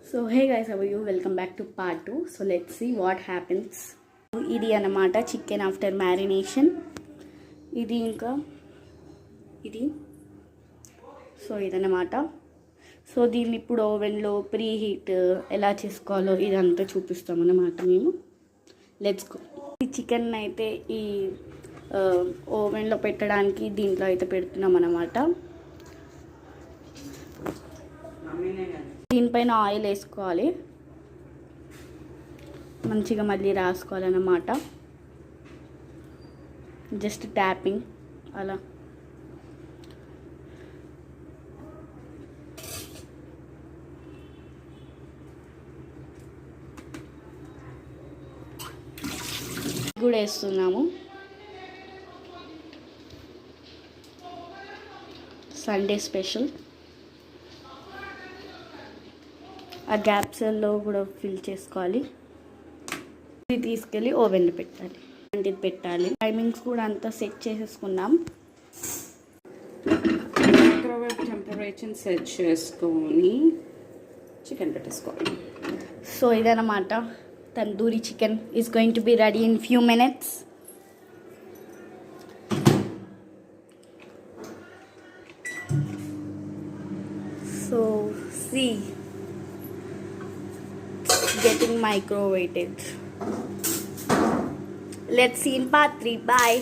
So hey guys, how are you? Welcome back to part 2. So let's see what happens. ఇది అన్నమాట chicken after marination. ఇది ఇంకా ఇది so ఇదన్నమాట. So దీన్ని ఇప్పుడు ఓవెన్లో ప్రీ హీట్ ఎలా చేసుకోవాలో ఇదంతా చూపిస్తాం అన్నమాట మేము. Let's go. ఈ చికెన్ అయితే ఈ ఓవెన్లో పెట్టడానికి దీంట్లో అయితే పెడుతున్నాం అన్నమాట. దీనిపైన ఆయిల్ వేసుకోవాలి, మంచిగా మళ్ళీ రాసుకోవాలన్నమాట. జస్ట్ ట్యాపింగ్ అలా. కూడా వేస్తున్నాము. Sunday special. ఆ గ్యాప్స్లో కూడా ఫిల్ చేసుకోవాలి. ఇది తీసుకెళ్ళి ఓవెన్లో పెట్టాలి. ఇది పెట్టాలి. టైమింగ్స్ కూడా అంతా సెట్ చేసేసుకున్నాం. మైక్రోవేవ్ టెంపరేచర్ సెట్ చేసుకొని చికెన్ పెట్టేసుకోవాలి. సో ఇదన్నమాట tandoori chicken is going to be ready in few minutes. So see getting microwaved. Let's see in part 3. Bye.